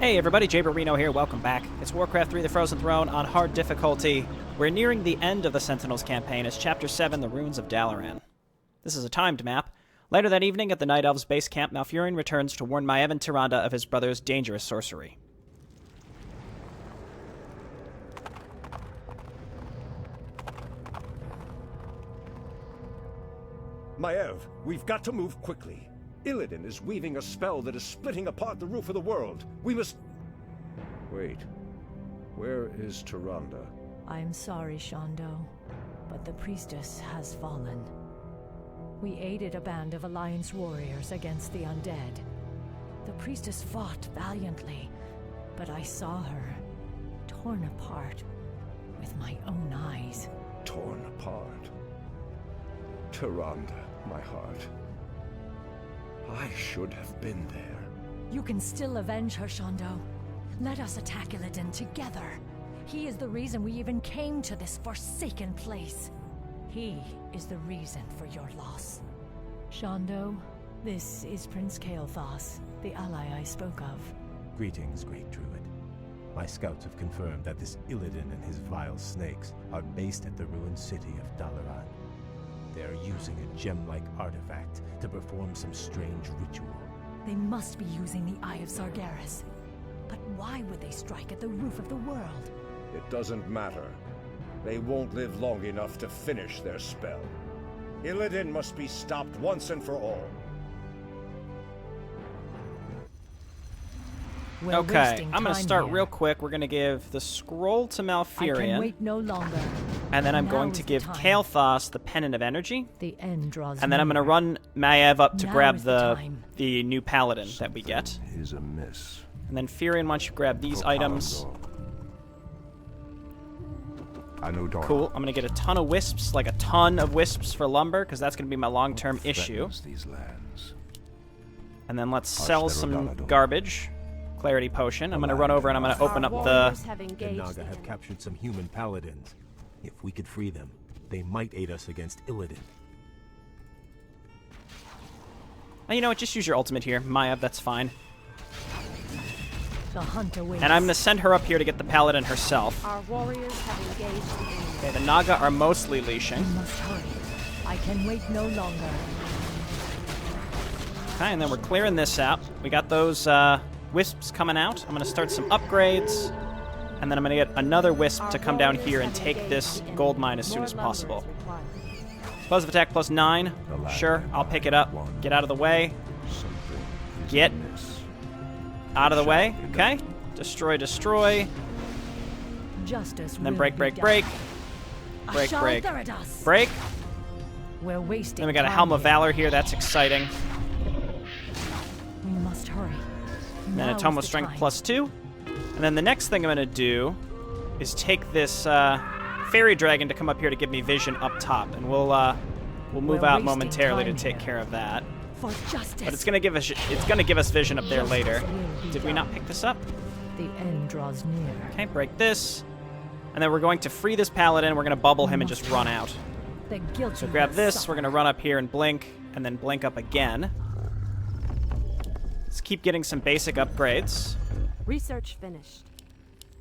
Hey everybody, Jayborino here, welcome back. It's Warcraft 3 The Frozen Throne on hard difficulty. We're nearing the end of the Sentinels campaign as Chapter 7, The Runes of Dalaran. This is a timed map. Later that evening at the Night Elves base camp, Malfurion returns to warn Maiev and Tyrande of his brother's dangerous sorcery. Maiev, we've got to move quickly. Illidan is weaving a spell that is splitting apart the roof of the world. We must... Wait. Where is Tyrande? I'm sorry, Shondo, but the priestess has fallen. We aided a band of Alliance warriors against the undead. The priestess fought valiantly, but I saw her torn apart with my own eyes. Torn apart. Tyrande, my heart. I should have been there. You can still avenge her, Shondo. Let us attack Illidan together. He is the reason we even came to this forsaken place. He is the reason for your loss. Shondo, this is Prince Kael'thas, the ally I spoke of. Greetings, Great Druid. My scouts have confirmed that this Illidan and his vile snakes are based at the ruined city of Dalaran. They are using a gem-like artifact to perform some strange ritual. They must be using the Eye of Sargeras. But why would they strike at the roof of the world? It doesn't matter. They won't live long enough to finish their spell. Illidan must be stopped once and for all. Okay, I'm going to start real quick. We're going to give the scroll to Malfurion. I can wait no longer. And then I'm going to give Kael'thas the Pendant of Energy. The end draws and then I'm going to run Maiev up to grab the new paladin that we get. Is amiss. And then Furion, why don't you grab these items? I know cool. I'm going to get a ton of wisps, like a ton of wisps for lumber, because that's going to be my long-term issue. These lands. And then let's sell some garbage. Clarity potion. I'm going to run over and I'm going to open up the Naga have captured some human paladins. If we could free them, they might aid us against Illidan. You know what? Just use your ultimate here. Maiev, that's fine. The hunt awaits. And I'm going to send her up here to get the paladin herself. Our warriors have engaged the enemy. Okay, the Naga are mostly leashing. We must hurry. I can wait no longer. Okay, and then we're clearing this out. We got those wisps coming out. I'm going to start some upgrades. And then I'm going to get another wisp to come down here and take this gold mine as soon as possible. Plus of attack plus 9. Sure, I'll pick it up. Get out of the way. Get out of the way. Okay. Destroy, destroy. Justice and then break, break, break. Break, break. Break. We're wasting. Then we got a Helm of Valor here. That's exciting. We must hurry. And then a Tome of Strength plus 2. And then the next thing I'm going to do is take this fairy dragon to come up here to give me vision up top, and we'll move out momentarily to take care of that. For justice. But it's going to give us vision up there later. Did we not pick this up? The end draws near. Okay, break this, and then we're going to free this paladin. We're going to bubble him and just run out. So grab this. We're going to run up here and blink then blink up again. Let's keep getting some basic upgrades. Research finished.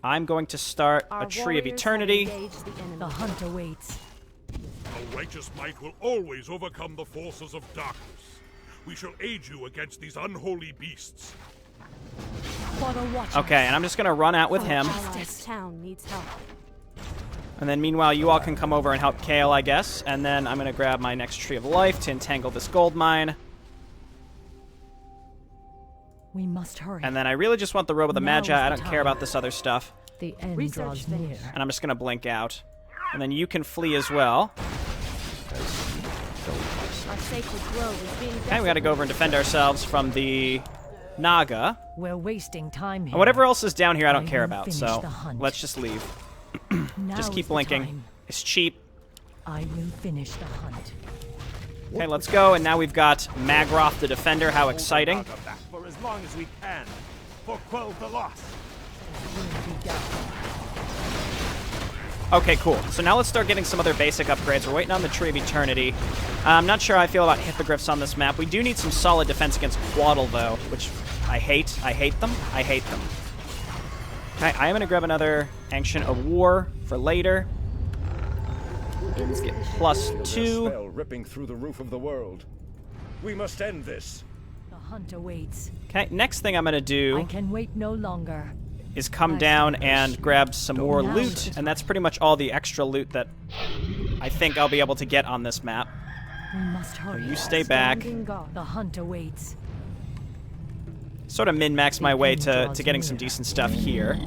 I'm going to start a Tree of Eternity. The hunt awaits. A righteous might will always overcome the forces of darkness. We shall aid you against these unholy beasts. Okay, and I'm just going to run out with him. This town needs help. And then meanwhile, you all can come over and help Kael, I guess. And then I'm going to grab my next Tree of Life to entangle this gold mine. We must hurry. And then I really just want the Robe of the Magi. I don't care about this other stuff. The end draws near. And I'm just going to blink out. And then you can flee as well. Our sacred grove is being Okay, we got to go over and defend ourselves from the Naga. We're wasting time here. And whatever else is down here, I don't care about. So let's just leave. Just keep blinking. It's cheap. I will finish the hunt. Okay, let's go. And now we've got Magroth the Defender. How exciting. For as long as we can, for quell the loss. Okay, cool. So now let's start getting some other basic upgrades. We're waiting on the Tree of Eternity. I'm not sure how I feel about hippogriffs on this map. We do need some solid defense against Quaddle, though, which I hate. I hate them. I hate them. Okay, I am going to grab another Ancient of War for later. Let's get plus Feel their 2. spell ripping through the roof of the world. We must end this. The hunt awaits. Okay, next thing I'm going to I do can wait no longer. is come down and grab some more loot, and that's pretty much all the extra loot that I think I'll be able to get on this map. We must hurry. You stay back. Standing guard. The hunt awaits. Sort of min-max my way to getting some decent stuff here.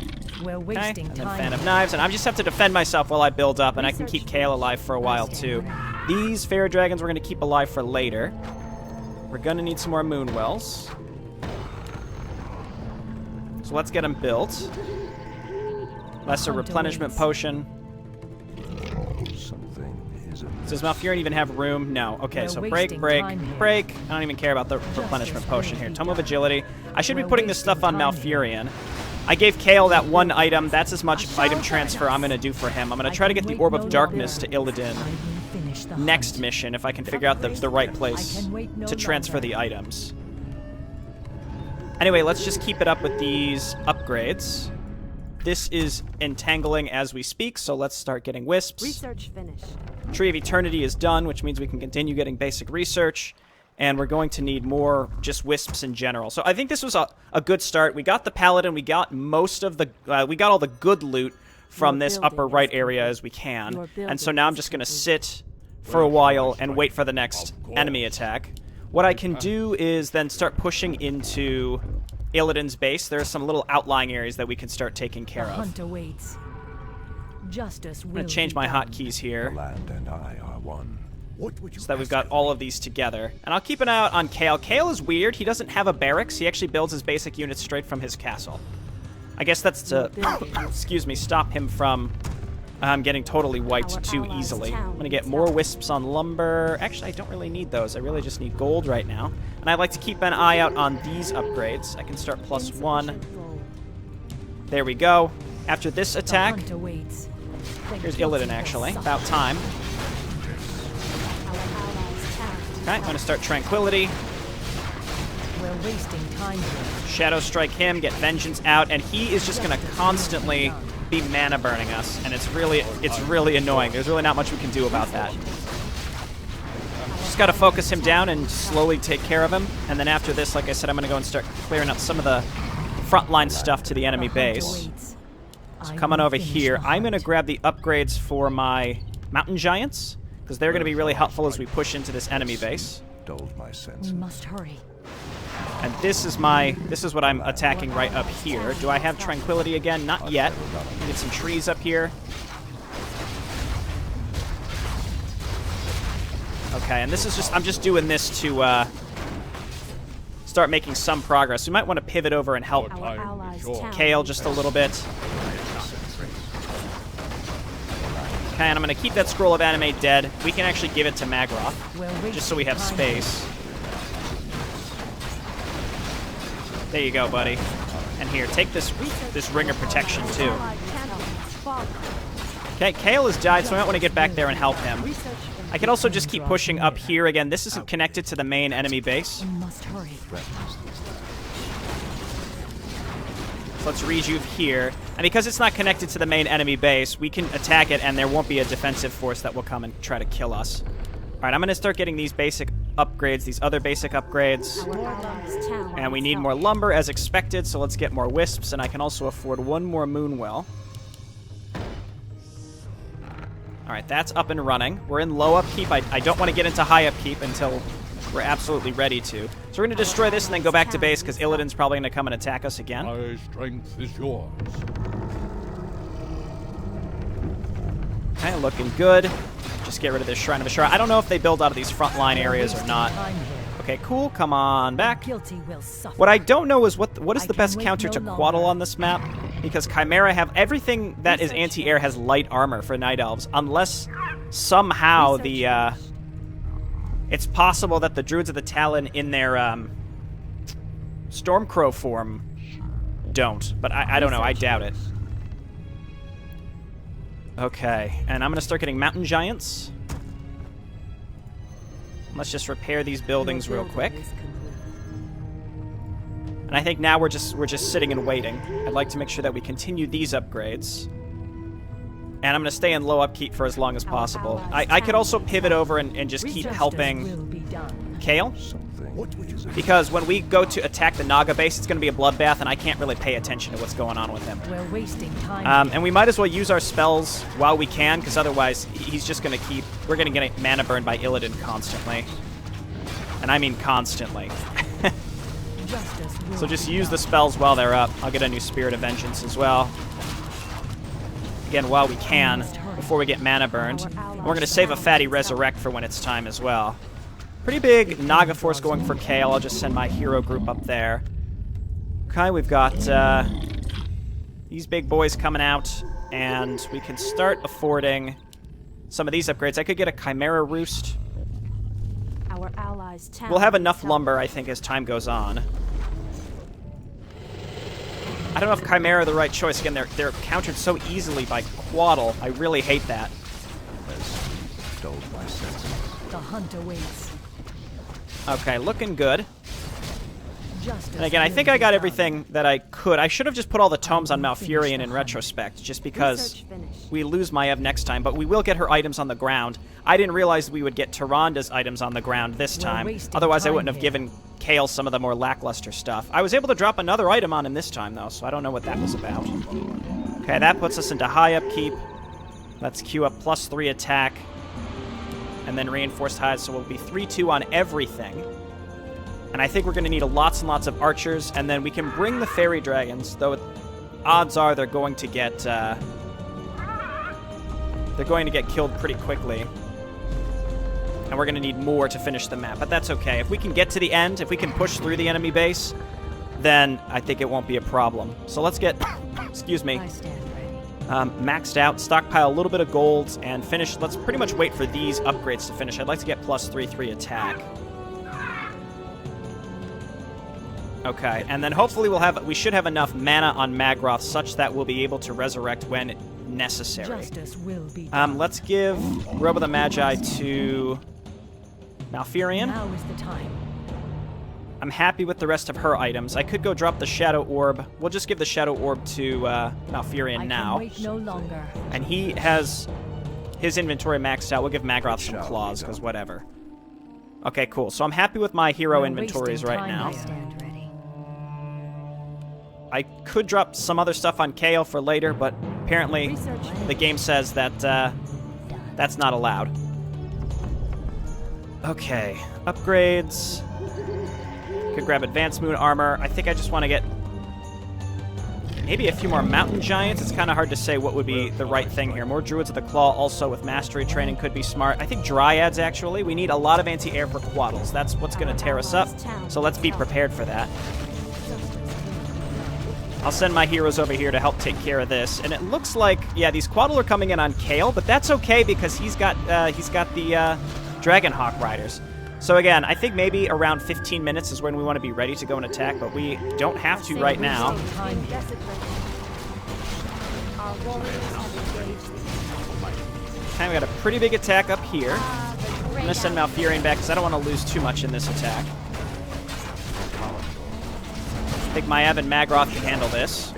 We're Okay, wasting and then time. Fan of Knives, and I just have to defend myself while I build up, and I can keep Kale alive for a while too. These Fairy Dragons we're going to keep alive for later. We're going to need some more Moon Wells. So let's get them built. Lesser Replenishment Potion. Something is Does Malfurion even have room? No. Okay, We're so break, wasting break, time here. break. I don't even care about the Replenishment Potion here. Tome of Agility. I should be We're putting this stuff on wasting time Malfurion. I gave Kale that one item. That's as much item transfer I'm going to do for him. I'm going to try to get the Orb of Darkness to Illidan next mission if I can figure out the right place to transfer the items. Anyway, let's just keep it up with these upgrades. This is entangling as we speak, so let's start getting wisps. Research finished. Tree of Eternity is done, which means we can continue getting basic research, and we're going to need more just wisps in general. So I think this was a good start. We got the Paladin, we got most of the, we got all the good loot from Your this building upper is right complete. area as we can, Your and so building now I'm is just going to complete. sit for a while and wait for the next enemy attack. What I can do is then start pushing into Illidan's base. There are some little outlying areas that we can start taking care The of. hunt awaits. Justice will I'm going to change be my done. hotkeys here land and I are one. What would you so that we've got all of these together. And I'll keep an eye out on Kale. Kale is weird. He doesn't have a barracks. He actually builds his basic units straight from his castle. I guess that's to, excuse me, stop him from getting totally wiped Our too allies' easily. town I'm going to get needs more help. wisps on lumber. Actually, I don't really need those. I really just need gold right now. And I'd like to keep an eye out on these upgrades. I can start plus 1. Insufficient gold. There we go. After this The attack, hunt awaits. The here's guilty Illidan will actually. suffer. About time. Our allies' town needs Okay, I'm help. going to start Tranquility. We're wasting time here. Shadow Strike him, get Vengeance out, and he is just going to constantly be mana burning us, and it's really annoying. There's really not much we can do about that. Just got to focus him down and slowly take care of him, and then after this, like I said, I'm going to go and start clearing up some of the frontline stuff to the enemy The hunt base. awaits. So I coming will over finish here, the I'm going to hunt. grab the upgrades for my Mountain Giants, because they're going to be really helpful as we push into this enemy base. Dulled my We senses. must hurry. And this is what I'm attacking right up here. Do I have Tranquility again? Not yet. Get some trees up here. Okay, and this is just, I'm just doing this to start making some progress. We might want to pivot over and help Our allies' town Kale needs just a little bit. Okay, and I'm going to keep that Scroll of Animate dead. We can actually give it to Magroth, We're just so we have wasting time space. There you go, buddy. And here, take this ring of protection too. Allied champions fall. Okay, Kale has died, so I might want to get back there and help him. Research I can also just keep pushing up here again. This isn't connected to the main enemy base. We must hurry. So let's rejuve here. And because it's not connected to the main enemy base, we can attack it and there won't be a defensive force that will come and try to kill us. Alright, I'm going to start getting these basic upgrades, these other basic upgrades. Our allies' town And we needs need help. more lumber as expected, so let's get more wisps, and I can also afford one more Moonwell. Alright, that's up and running. We're in low upkeep. I don't want to get into high upkeep until we're absolutely ready to. So we're going to destroy this and then go back to base, because Illidan's probably going to come and attack us again. My strength is yours. Okay, looking good. Just get rid of this Shrine of Ashura. I don't know if they build out of these frontline areas or not. Time here. Okay, cool. Come on back. Guilty will suffer. What I don't know is what is I the can best wait counter no to longer. Quaddle on this map, because Chimera have everything that is anti-air has light armor for Night Elves, unless somehow Research the finished. it's possible that the Druids of the Talon in their Stormcrow form don't, but I don't know. I doubt it. Okay, and I'm gonna start getting Mountain Giants. Let's just repair these buildings Your real quick. building is complete. And I think now we're just sitting and waiting. I'd like to make sure that we continue these upgrades. And I'm going to stay in low upkeep for as long as possible. I could also pivot over and just keep helping Kale. Because when we go to attack the Naga base, it's going to be a bloodbath, and I can't really pay attention to what's going on with him. We're wasting time. And we might as well use our spells while we can, because otherwise he's just going to keep... We're going to get mana burned by Illidan constantly. And I mean constantly. So just use the spells while they're up. I'll get a new Spirit of Vengeance as well. Again, while we can, before we get mana burned. And we're going to save a fatty Resurrect for when it's time as well. Pretty big Naga force going for Kale. I'll just send my hero group up there. Okay, we've got these big boys coming out, and we can start affording some of these upgrades. I could get a Chimera Roost. Our allies' town. We'll have enough lumber, I think, as time goes on. I don't know if Chimera are the right choice. Again, they're countered so easily by Quaddle. I really hate that. The hunt awaits. Okay, looking good. And again, I think I got everything that I could. I should have just put all the tomes on Malfurion in retrospect, just because we lose Maiev next time, but we will get her items on the ground. I didn't realize we would get Tyranda's items on the ground this time. Otherwise, I wouldn't have given Kale some of the more lackluster stuff. I was able to drop another item on him this time, though, so I don't know what that was about. Okay, that puts us into high upkeep. Let's queue up +3 attack. And then reinforced hides, so we'll be 3-2 on everything. And I think we're going to need lots and lots of archers, and then we can bring the fairy dragons, though odds are they're going to get killed pretty quickly. And we're going to need more to finish the map, but that's okay. If we can get to the end, if we can push through the enemy base, then I think it won't be a problem. So let's get, excuse me, maxed out, stockpile a little bit of gold, and finish. Let's pretty much wait for these upgrades to finish. I'd like to get +3/3 attack. Okay, and then hopefully we should have enough mana on Magroth such that we'll be able to resurrect when necessary. Justice will be done. Let's give Robe of the Magi to Malfurion. Now is the time. I'm happy with the rest of her items. I could go drop the Shadow Orb. We'll just give the Shadow Orb to Malfurion now. I can wait no longer. And he has his inventory maxed out. We'll give Magroth some claws, because whatever. Okay, cool. So I'm happy with my hero inventories right now. I could drop some other stuff on Kale for later, but apparently the game says that that's not allowed. Okay, upgrades. Could grab Advanced Moon Armor. I think I just want to get maybe a few more Mountain Giants. It's kind of hard to say what would be the right thing here. More Druids of the Claw also with Mastery Training could be smart. I think Dryads, actually. We need a lot of anti-air for Quaddles. That's what's going to tear us up, so let's be prepared for that. I'll send my heroes over here to help take care of this. And it looks like, yeah, these Quaddle are coming in on Kale, but that's okay because he's got the Dragonhawk Riders. So again, I think maybe around 15 minutes is when we want to be ready to go and attack, but we don't have to right now. Okay, we got a pretty big attack up here. I'm going to send Malfurion back because I don't want to lose too much in this attack. I think Maiev and Magroth can handle this.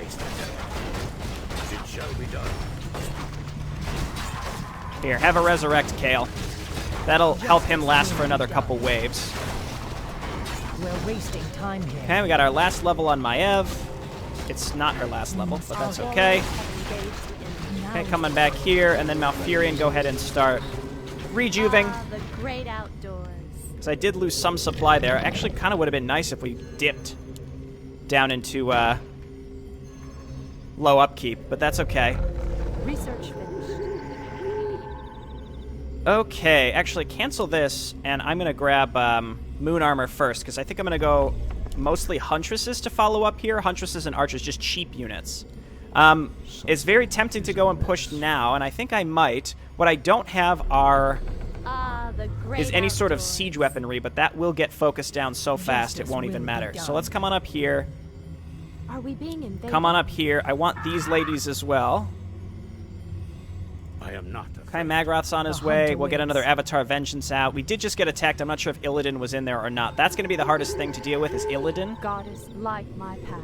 Here, have a Resurrect, Kale. That'll help him last for another couple waves. We're wasting time here. Okay, we got our last level on Maiev. It's not her last level, but that's okay. Okay, coming back here, and then Malfurion, go ahead and start rejuving. The great outdoors. Because I did lose some supply there. Actually, kind of would have been nice if we dipped down into low upkeep, but that's okay. Research finished. Okay, actually cancel this, and I'm going to grab Moon Armor first, because I think I'm going to go mostly Huntresses to follow up here. Huntresses and Archers, just cheap units. It's very tempting to go and push now, and I think I might. What I don't have is any sort of siege weaponry, but that will get focused down so fast it won't even matter. So let's come on up here. Are we being invaded? Come on up here. I want these ladies as well. I am not Okay, Magroth's on his way. We'll get another Avatar Vengeance out. We did just get attacked. I'm not sure if Illidan was in there or not. That's going to be the hardest thing to deal with, is Illidan. Goddess, light my path.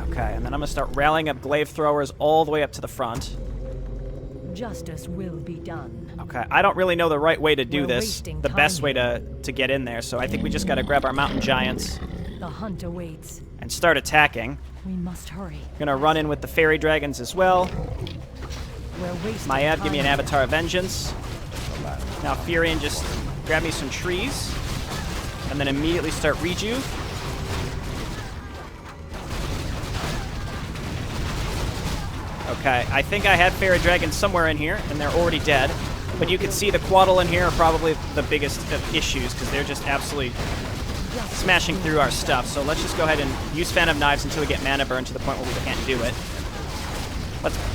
Okay, and then I'm going to start rallying up glaive throwers all the way up to the front. Justice will be done. Okay, I don't really know the right way to do We're this, wasting the time best way here. to get in there, so I think we just got to grab our mountain giants The hunt awaits. and start attacking. We must hurry. Gonna run in with the fairy dragons as well. We're wasting Maiev, give me an time. Avatar of Vengeance. Now Furion, just grab me some trees, and then immediately start rejuve. Okay, I think I had fairy dragons somewhere in here, and they're already dead. But you can see the Quaddle in here are probably the biggest of issues, because they're just absolutely smashing through our stuff. So let's just go ahead and use Phantom Knives until we get mana burn to the point where we can't do it.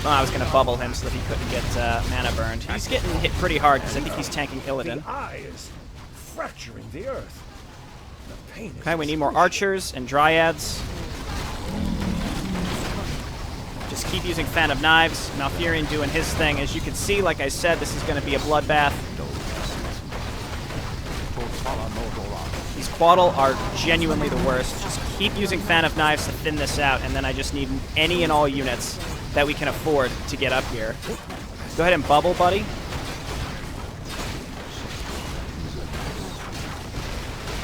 I was going to bubble him so that he couldn't get mana burned. He's getting hit pretty hard because I think he's tanking Illidan. The eye is fracturing the earth. The pain is Okay, we need more archers and dryads. Just keep using Phantom Knives. Malfurion doing his thing. As you can see, like I said, this is going to be a bloodbath. These Quaddle are genuinely the worst. Just keep using Phantom Knives to thin this out, and then I just need any and all units that we can afford to get up here. Go ahead and bubble, buddy.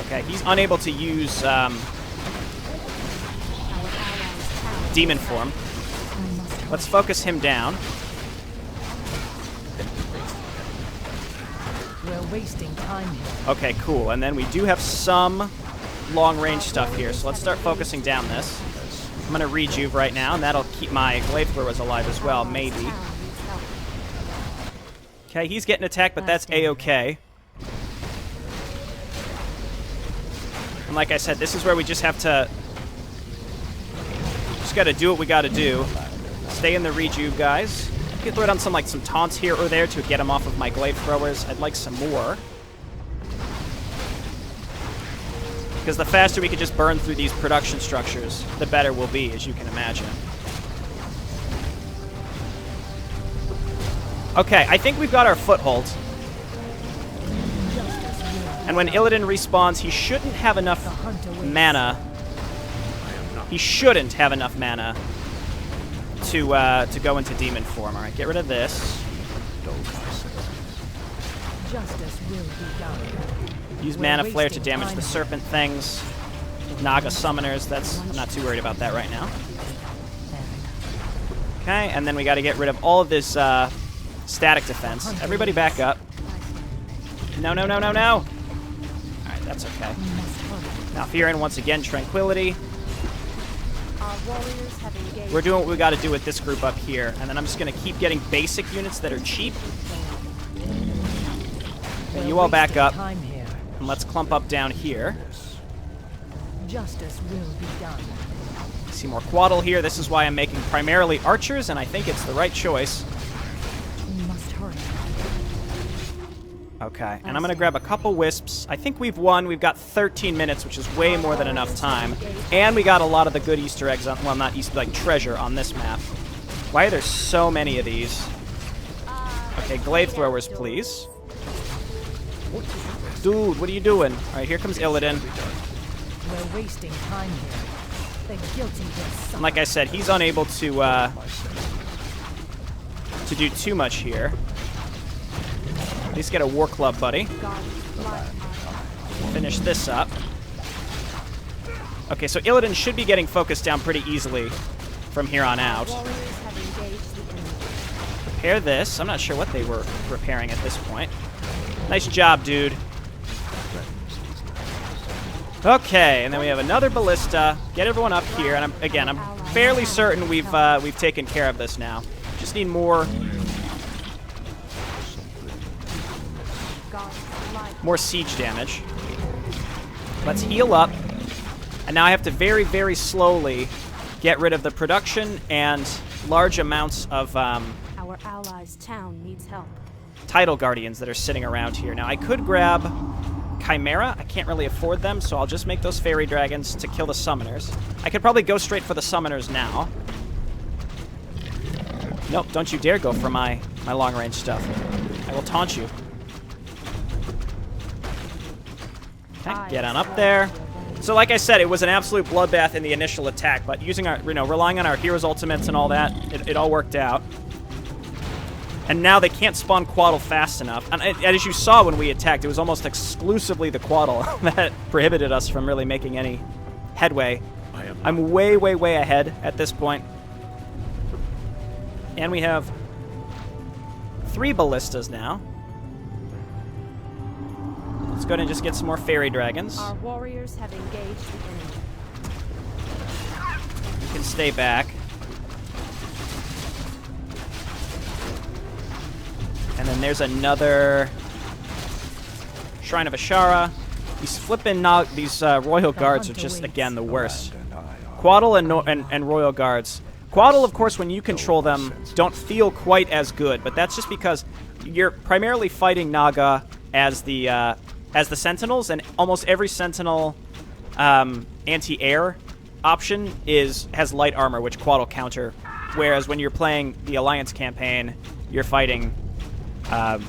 Okay, he's unable to use demon form. Let's focus him down. We're wasting time here. Okay, cool. And then we do have some long-range stuff here, so let's start focusing down this. I'm going to rejuve right now, and that'll keep my glaive throwers alive as well, maybe. Okay, he's getting attacked, but that's A-okay. And like I said, this is where we just have to... Just got to do what we got to do. Stay in the rejuve, guys. I could throw down some taunts here or there to get him off of my glaive throwers. I'd like some more. Because the faster we can just burn through these production structures, the better we'll be, as you can imagine. Okay, I think we've got our foothold. And when Illidan respawns, he shouldn't have enough mana. He shouldn't have enough mana to go into demon form. All right, get rid of this. Justice will be done. Use We're Mana Flare to wasting damage time the here. serpent things. Naga summoners, I'm not too worried about that right now. Okay, and then we got to get rid of all of this static defense. Everybody back up. No, no, no, no, no! Alright, that's okay. Now Furion once again, Tranquility. Our warriors have engaged. We're doing what we got to do with this group up here, and then I'm just going to keep getting basic units that are cheap. Okay, you all back up, Time here. and let's clump up down here. Justice will be done. See more Quaddle here. This is why I'm making primarily archers, and I think it's the right choice. We must hurry. Okay, and I'm going to grab a couple wisps. I think we've won. We've got 13 minutes, which is way more than enough time. And we got a lot of the good Easter eggs on, well, not Easter, like treasure on this map. Why are there so many of these? Okay, glaive throwers, please. Dude, what are you doing? All right, here comes Illidan. We're wasting time here. The guilty will And suffer. like I said, he's unable to do too much here. At least get a war club, buddy. Finish this up. Okay, so Illidan should be getting focused down pretty easily from here on out. Warriors have engaged the enemy. Repair this. I'm not sure what they were repairing at this point. Nice job, dude. Okay, and then we have another ballista. Get everyone up here, and I'm fairly certain we've taken care of this now. Just need more siege damage. Let's heal up, and now I have to very, very slowly get rid of the production and large amounts of Our allies' town needs help. Tidal Guardians that are sitting around here. Now, I could grab Chimera. I can't really afford them, so I'll just make those Fairy Dragons to kill the Summoners. I could probably go straight for the Summoners now. Nope, don't you dare go for my long-range stuff. I will taunt you. Okay, get on up there. So like I said, it was an absolute bloodbath in the initial attack, but using our, relying on our heroes' ultimates and all that, it all worked out. And now they can't spawn Quaddle fast enough. And as you saw when we attacked, it was almost exclusively the Quaddle that prohibited us from really making any headway. I'm way, way, way ahead at this point. And we have 3 ballistas now. Let's go ahead and just get some more fairy dragons. Our warriors have engaged the enemy. You can stay back. And then there's another Shrine of Ashara. These flippin' Royal Guards are just, again, the worst. Quaddle and Royal Guards. Quaddle, of course, when you control them, don't feel quite as good, but that's just because you're primarily fighting Naga as the Sentinels, and almost every Sentinel anti-air option has light armor, which Quaddle counter, whereas when you're playing the Alliance campaign, you're fighting a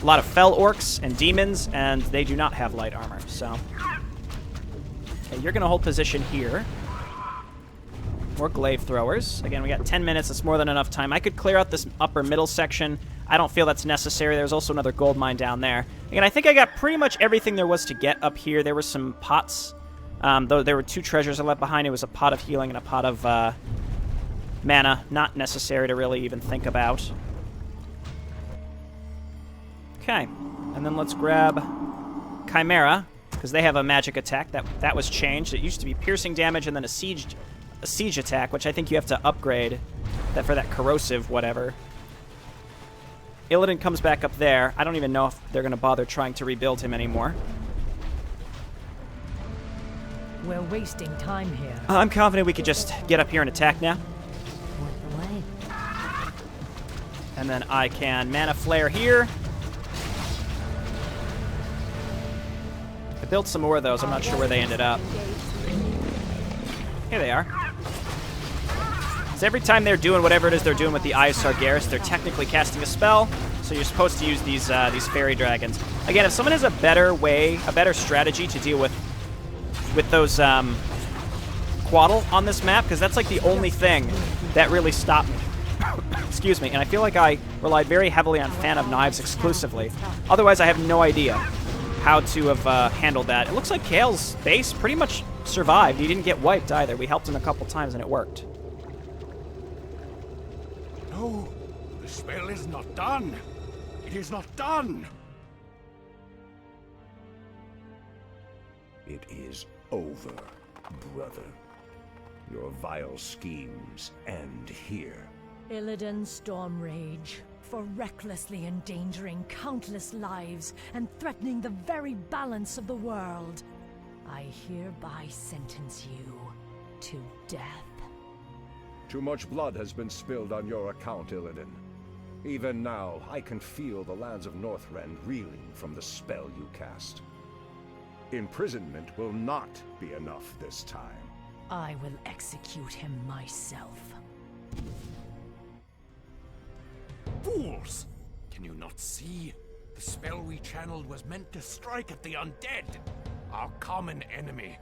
lot of Fel Orcs and Demons, and they do not have light armor, so... Okay, you're going to hold position here. More glaive throwers. Again, we got 10 minutes. That's more than enough time. I could clear out this upper middle section. I don't feel that's necessary. There's also another gold mine down there. Again, I think I got pretty much everything there was to get up here. There were some pots. Though there were 2 treasures I left behind. It was a pot of healing and a pot of mana. Not necessary to really even think about. Okay. And then let's grab Chimera, because they have a magic attack. That was changed. It used to be piercing damage and then a siege attack, which I think you have to upgrade that for that corrosive whatever. Illidan comes back up there. I don't even know if they're going to bother trying to rebuild him anymore. We're wasting time here. I'm confident we could just get up here and attack now. And then I can Mana Flare here. I built some more of those. I'm not sure where they ended up. Here they are. So every time they're doing whatever it is they're doing with the Eye of Sargeras, they're technically casting a spell, so you're supposed to use these fairy dragons. Again, if someone has a better way, a better strategy to deal with those Quaddle on this map, because that's like the only thing that really stopped me. Excuse me, and I feel like I relied very heavily on Fan of Knives exclusively. Otherwise, I have no idea how to have handled that. It looks like Kale's base pretty much survived. He didn't get wiped either. We helped him a couple times and it worked. No, the spell is not done. It is not done. It is over, brother. Your vile schemes end here. Illidan Stormrage, for recklessly endangering countless lives and threatening the very balance of the world, I hereby sentence you to death. Too much blood has been spilled on your account, Illidan. Even now, I can feel the lands of Northrend reeling from the spell you cast. Imprisonment will not be enough this time. I will execute him myself. Fools! Can you not see? The spell we channeled was meant to strike at the undead, our common enemy.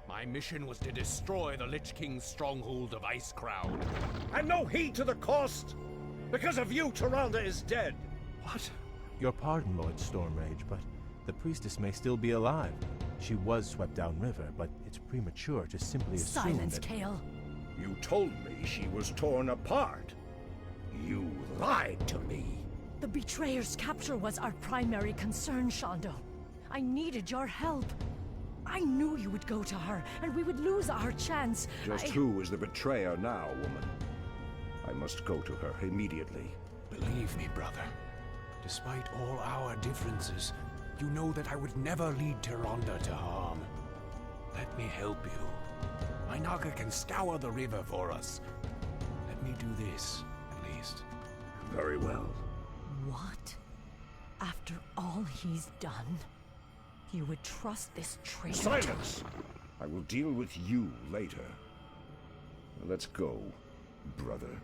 My mission was to destroy the Lich King's stronghold of Icecrown. And no heed to the cost! Because of you, Tyrande is dead! What? Your pardon, Lord Stormrage, but the priestess may still be alive. She was swept downriver, but it's premature to simply assume Silence, that... Kale. You told me she was torn apart. You lied to me. The betrayer's capture was our primary concern, Shondo. I needed your help. I knew you would go to her, and we would lose our chance. Just who is the betrayer now, woman? I must go to her immediately. Believe me, brother. Despite all our differences, you know that I would never lead Tyrande to harm. Let me help you. My Naga can scour the river for us. Let me do this, at least. Very well. What? After all he's done, you would trust this traitor? Silence! I will deal with you later. Let's go, brother.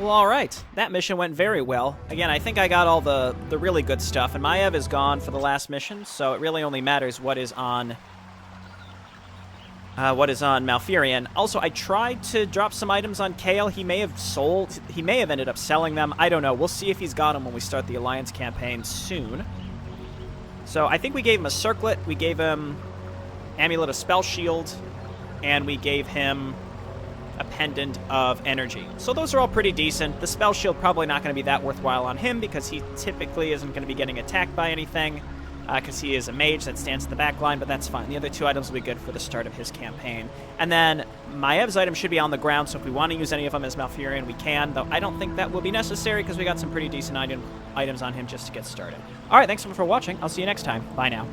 Well, alright. That mission went very well. Again, I think I got all the really good stuff, and Maiev is gone for the last mission, so it really only matters what is on Malfurion. Also, I tried to drop some items on Kael. He may have ended up selling them. I don't know. We'll see if he's got them when we start the Alliance campaign soon. So I think we gave him a circlet, we gave him Amulet of Spell Shield, and we gave him a Pendant of Energy. So those are all pretty decent. The Spell Shield probably not going to be that worthwhile on him because he typically isn't going to be getting attacked by anything because he is a mage that stands in the back line, but that's fine. The other two items will be good for the start of his campaign. And then Maev's item should be on the ground, so if we want to use any of them as Malfurion, we can, though I don't think that will be necessary because we got some pretty decent items on him just to get started. Alright, thanks so much for watching. I'll see you next time. Bye now.